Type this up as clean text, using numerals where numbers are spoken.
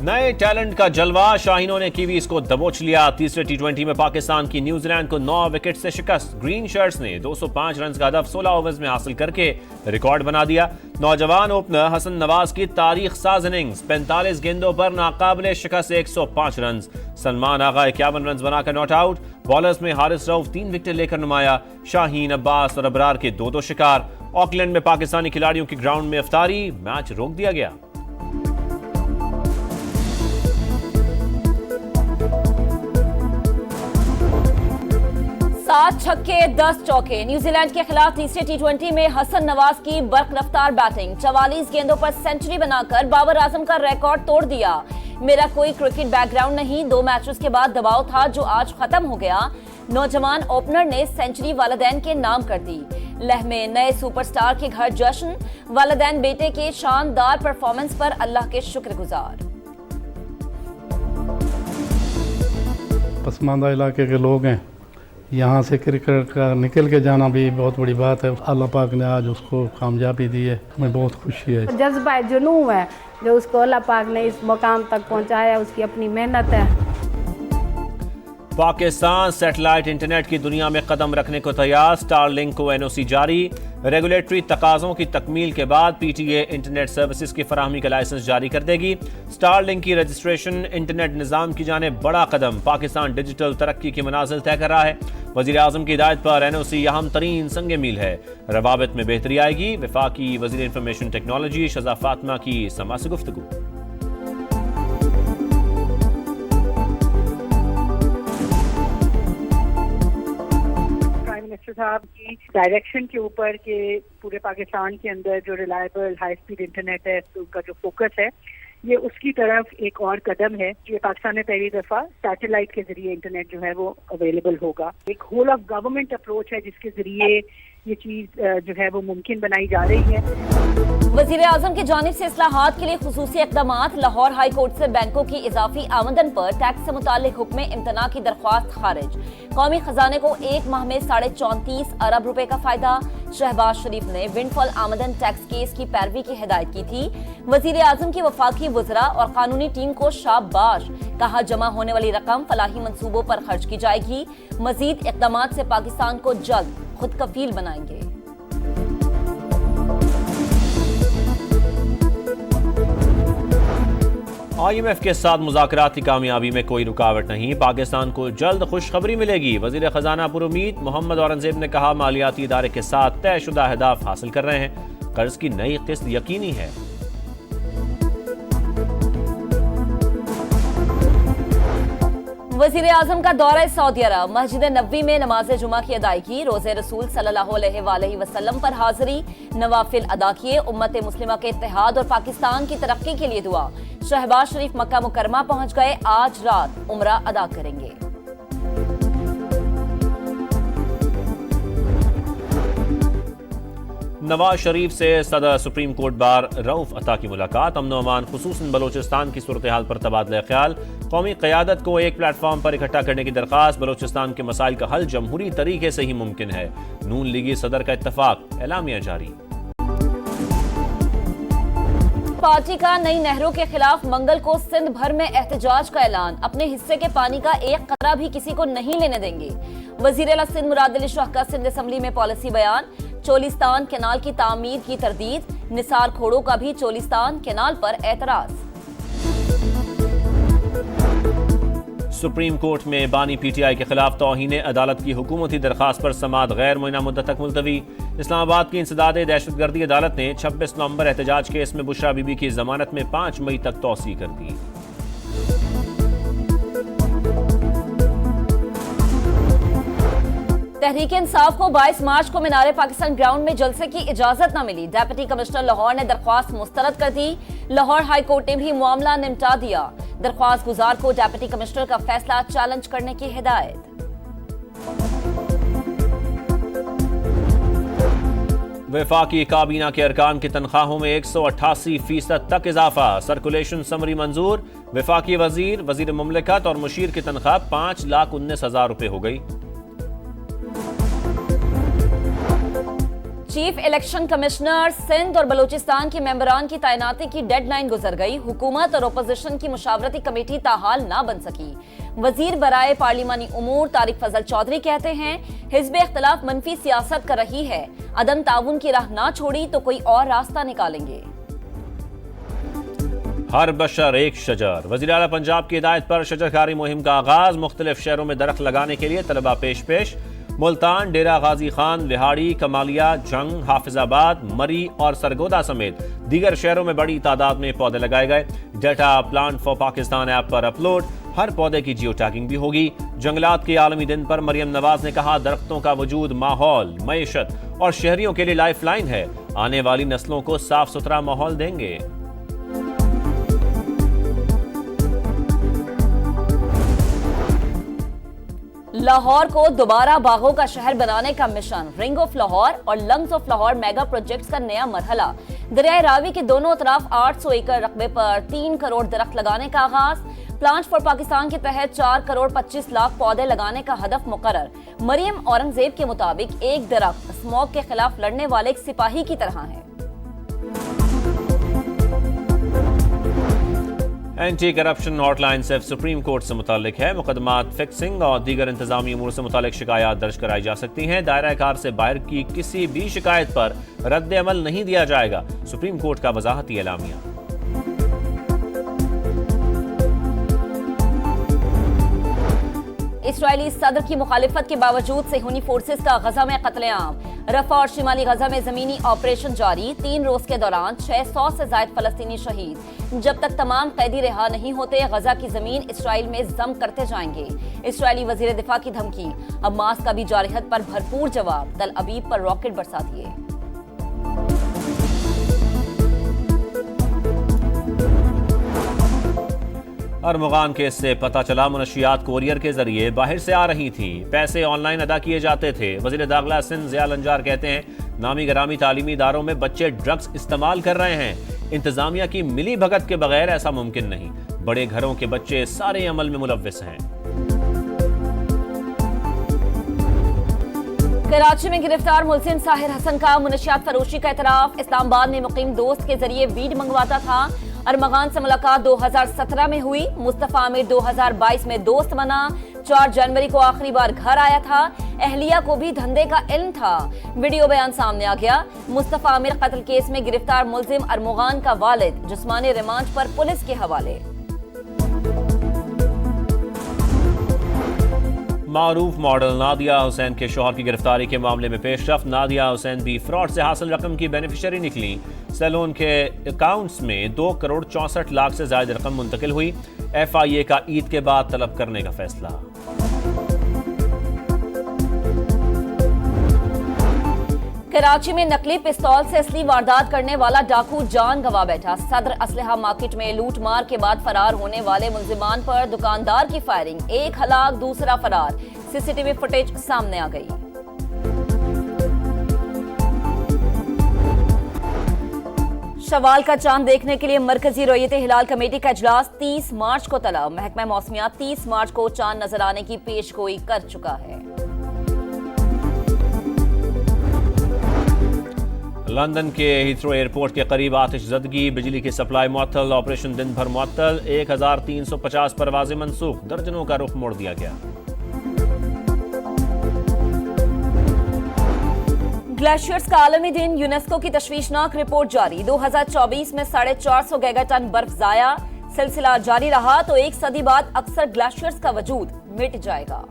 नए टैलेंट का जलवा, शाहीनों ने कीवीज को दबोच लिया। तीसरे टी20 में पाकिस्तान की न्यूजीलैंड को 9 विकेट से शिकस्त। ग्रीन शर्ट्स ने 205 रन का हदफ 16 ओवर्स में हासिल करके रिकॉर्ड बना दिया। नौजवान ओपनर हसन नवाज की तारीख साज इनिंग्स, 45 गेंदों पर नाकाबिले शिकस्त 105 रन। सलमान आगा 51 रन बनाकर नॉट आउट। बॉलर्स में हारिस रऊफ 3 विकेट लेकर नुमाया। शाहीन, अब्बास और अबरार के 2-2 शिकार। ऑकलैंड में पाकिस्तानी खिलाड़ियों की ग्राउंड में इफ्तारी, मैच रोक दिया गया। 7 छक्के 10 चौके। न्यूजीलैंड के खिलाफ तीसरे टी20 में हसन नवाज की बर्क रफ्तार बैटिंग, 44 गेंदों पर सेंचुरी बनाकर बाबर आजम का रिकॉर्ड तोड़ दिया। मेरा कोई क्रिकेट बैकग्राउंड नहीं, 2 मैचेस के बाद दबाव था जो आज खत्म हो गया। नौजवान ओपनर ने सेंचुरी वालिदैन के नाम कर दी। लह में नए सुपरस्टार के घर जश्न, वालिदैन बेटे के शानदार परफॉर्मेंस पर अल्लाह के शुक्रगुजार। पसमानदा इलाके के लोग हैं, यहाँ से क्रिकेट का निकल के जाना भी बहुत बड़ी बात है। अल्लाह पाक ने आज उसको कामयाबी दी है, हमें बहुत खुशी है। जज्बा जुनून है जो उसको अल्लाह पाक ने इस मुकाम तक पहुँचाया, उसकी अपनी मेहनत है। पाकिस्तान सैटेलाइट इंटरनेट की दुनिया में कदम रखने को तैयार। स्टारलिंक को एनओसी जारी। रेगुलेटरी तकाज़ों की तकमील के बाद पीटीए इंटरनेट सर्विसेज की फराहमी का लाइसेंस जारी कर देगी। स्टारलिंक की रजिस्ट्रेशन इंटरनेट निज़ाम की जानिब बड़ा कदम। पाकिस्तान डिजिटल तरक्की की मनाजिल तय कर रहा है। वज़ीर आज़म की हिदायत पर एनओसी अहम तरीन संग मील है। रवाबित में बेहतरी आएगी। वफाकी वज़ीर इंफॉर्मेशन टेक्नोलॉजी शज़ा फातिमा की समा से गुफ्तगू। मिनिस्टर साहब की डायरेक्शन के ऊपर के पूरे पाकिस्तान के अंदर जो रिलायबल हाई स्पीड इंटरनेट है, तो उनका जो फोकस है ये उसकी तरफ एक और कदम है। ये पाकिस्तान में पहली दफा सैटेलाइट के जरिए इंटरनेट जो है वो अवेलेबल होगा। एक होल ऑफ गवर्नमेंट अप्रोच है जिसके जरिए ये चीज जो है वो मुमकिन बनाई जा रही है। वज़ीर आज़म की जानिब से इस्लाहात के लिए खुसूसी इक़दामात। लाहौर हाई कोर्ट से बैंकों की इजाफी आमदन पर टैक्स से मुतालिक हुक्म इम्तना की दरख्वास्त खारिज। कौमी खजाने को एक माह में 34.5 अरब रुपए का फायदा। शहबाज शरीफ ने विंडफॉल आमदन टैक्स केस की पैरवी की हिदायत की थी। वज़ीर आज़म की वफाकी वज़रा और कानूनी टीम को शाबाश, कहा जमा होने वाली रकम फलाही मंसूबों पर खर्च की जाएगी। मजीद इक़दामात से पाकिस्तान को जल्द खुद कफील बनाएंगे। IMF के साथ मुज़ाकरात की कामयाबी में कोई रुकावट नहीं। पाकिस्तान को जल्द खुशखबरी मिलेगी। वज़ीर खजाना पुरुमीद मोहम्मद औरंगजेब ने कहा, मालियाती इदारे के साथ तयशुदा अहदाफ हासिल कर रहे हैं। कर्ज की नई किस्त यकीनी है। वज़ीर आज़म का दौरा सऊदी अरब। मस्जिद नबवी में नमाज जुमा की अदायगी। रोज़े रसूल सल्लल्लाहु अलैहि वसल्लम पर हाजिरी। नवाफिल अदा किए। उम्मत मुस्लिमा के इत्तेहाद और पाकिस्तान की तरक्की के लिए दुआ। शहबाज शरीफ मक्का मुकरमा पहुंच गए। आज रात उम्रा अदा करेंगे। नवाज शरीफ से सदर सुप्रीम कोर्ट बार रऊफ अता की मुलाकात। अमन अमान खुसूसन बलोचिस्तान की सूरत हाल पर तबादला ख्याल। कौमी क़यादत को एक प्लेटफॉर्म पर इकट्ठा करने की दरख्वास्त। बलोचिस्तान के मसाइल का हल जमहूरी तरीके से ही मुमकिन है। नून लीगी सदर का इत्तफाक। एलामिया जारी। पार्टी का नई नहरों के खिलाफ मंगल को सिंध भर में एहतजाज का ऐलान। अपने हिस्से के पानी का एक कतरा भी किसी को नहीं लेने देंगे। वजीर आला सिंध मुराद अली शाह का सिंध असम्बली में पॉलिसी बयान। चोलिस्तान कैनाल की तामीर की तरदीद। निसार खोड़ों का भी चोलिस्तान कैनाल पर एतराज। सुप्रीम कोर्ट में बानी पीटीआई के खिलाफ तौहीन अदालत की हुकूमती दरखास्त पर समाअत गैर मुय्यना मुद्दत तक मुलतवी। इस्लामाबाद की इंसदाद दहशतगर्दी अदालत ने 26 नवंबर एहतजाज केस में बुशरा बीबी की जमानत में 5 मई तक तौसी कर दी। तहरीक इंसाफ को 22 मार्च को मीनार पाकिस्तान ग्राउंड में जलसे की इजाजत न मिली। डिप्टी कमिश्नर लाहौर ने दरख्वास्त मुस्तरद कर दी। लाहौर हाई कोर्ट ने भी मामला निपटा दिया। दरख्वास्त गुजार को डिप्टी कमिश्नर का फैसला चैलेंज करने की हिदायत। वफाकी काबीना के अरकान की तनख्वाहों में 188% तक इजाफा। सर्कुलेशन समरी मंजूर। वफाकी वजीर, वजीर मुमलिकत और मुशीर की तनख्वाह 5,19,000 रुपए हो गई। चीफ इलेक्शन कमिश्नर सिंध और बलूचिस्तान के मेंबरान की तैनाती की डेडलाइन गुजर गई। हुकूमत और अपोजिशन की मुशावरती कमेटी ताहाल ना बन सकी। वजीर बराए पार्लिमानी उमूर तारिक फजल चौधरी कहते हैं, हिज़्ब इख्तिलाफ मनफी सियासत कर रही है, अदम ताउन की राह ना छोड़ी तो कोई और रास्ता निकालेंगे। हर बशर एक शजर। वज़ीर आला पंजाब की हिदायत पर शजरकारी मुहिम का आगाज। मुख्तलिफ शहरों में दरख्त लगाने के लिए तलबा पेश। मुल्तान, डेरा गाजी खान, लिहाड़ी, कमालिया, जंग, हाफिजाबाद, मरी और सरगोदा समेत दीगर शहरों में बड़ी तादाद में पौधे लगाए गए। Data plant for Pakistan app पर अपलोड। हर पौधे की जियो टैगिंग भी होगी। जंगलात के आलमी दिन पर मरियम नवाज ने कहा, दरख्तों का वजूद माहौल, मईशत और शहरियों के लिए लाइफ लाइन है। आने वाली नस्लों को साफ सुथरा माहौल देंगे। लाहौर को दोबारा बागों का शहर बनाने का मिशन। रिंग ऑफ लाहौर और lungs of Lahore mega projects का नया मरहला। दरियाए रावी के दोनों तरफ 800 एकड़ रकबे पर 3 करोड़ दरख्त लगाने का आगाज। प्लांट फॉर पाकिस्तान के तहत 4 करोड़ 25 लाख पौधे लगाने का हदफ मुकर्रर। मरियम औरंगजेब के मुताबिक एक दरख्त स्मॉग के खिलाफ लड़ने वाले एक सिपाही की तरह है। एंटी करप्शन हॉटलाइन सिर्फ सुप्रीम कोर्ट से मुतालिक है। मुकदमात फिक्सिंग और दीगर इंतजामी उमूर से मुतालिक शिकायत दर्ज कराई जा सकती हैं। दायरा कार से बाहर की किसी भी शिकायत पर रद्द अमल नहीं दिया जाएगा। सुप्रीम कोर्ट का वजाहती एलामिया। इस्राएली सदर की मुखालिफत के बावजूद सेहूनी फोर्सेस का गजा में कत्लेआम। रफा और शिमाली गजा में जमीनी ऑपरेशन जारी। 3 रोज के दौरान 600 से ज्यादा फलस्तीनी शहीद। जब तक तमाम कैदी रिहा नहीं होते, गजा की जमीन इसराइल में जम करते जाएंगे। इसराइली वजीर दिफा की धमकी। हमास का भी जारहत पर भरपूर जवाब। तल अबीब पर रॉकेट बरसा दिए। अरमगान केस से पता चला, मुनशियात कोरियर के जरिए बाहर से आ रही थी। पैसे ऑनलाइन अदा किए जाते थे। वजीर दाखिला सिंध ज़िया लंजार कहते हैं, नामी गरामी तालीमी इदारों में बच्चे ड्रग्स इस्तेमाल कर रहे हैं। इंतजामिया की मिली भगत के बगैर ऐसा मुमकिन नहीं। बड़े घरों के बच्चे सारे अमल में मुलव्विस हैं। कराची में गिरफ्तार मुलजिम साहिर हसन का मुनशियात फरोशी का इतराफ। इस्लामाबाद में मुकीम दोस्त के जरिए वीड मंगवाता था। अरमगान से मुलाकात 2017 में हुई। मुस्तफा आमिर 2022 में दोस्त बना। 4 जनवरी को आखिरी बार घर आया था। अहलिया को भी धंधे का इल्म था। वीडियो बयान सामने आ गया। मुस्तफा आमिर कत्ल केस में गिरफ्तार मुलजिम अरमगान का वालिद जिस्मानी रिमांड पर पुलिस के हवाले। मारूफ मॉडल नादिया हुसैन के शौहर की गिरफ्तारी के मामले में पेशरफ्त। नादिया हुसैन भी फ्रॉड से हासिल रकम की बेनिफिशियरी निकली। सैलून के अकाउंट्स में 2 करोड़ 64 लाख से ज्यादा रकम मुंतकिल हुई। FIA का ईद के बाद तलब करने का फैसला। कराची में नकली पिस्तौल से असली वारदात करने वाला डाकू जान गंवा बैठा। सदर असलहा मार्केट में लूट मार के बाद फरार होने वाले मुलजिमान पर दुकानदार की फायरिंग। एक हलाक, दूसरा फरार। CCTV फुटेज सामने आ गई। शवाल का चांद देखने के लिए मरकजी रोयत हिलाल कमेटी का इजलास 30 मार्च को तलब। महकमा मौसमियात 30 मार्च को चांद नजर आने की पेशगोई कर चुका है। लंदन के हीथ्रो एयरपोर्ट के करीब आतिशज़दगी। बिजली की सप्लाई मुअत्तल। ऑपरेशन दिन भर मुअत्तल। 1350 परवाजें मनसूख। दर्जनों का रुख मोड़ दिया गया। ग्लेशियर्स का आलमी दिन। यूनेस्को की तशवीशनाक रिपोर्ट जारी। 2024 में 450 गीगाटन बर्फ जाया। सिलसिला जारी रहा तो 1 सदी बाद अक्सर ग्लेशियर्स का वजूद मिट जाएगा।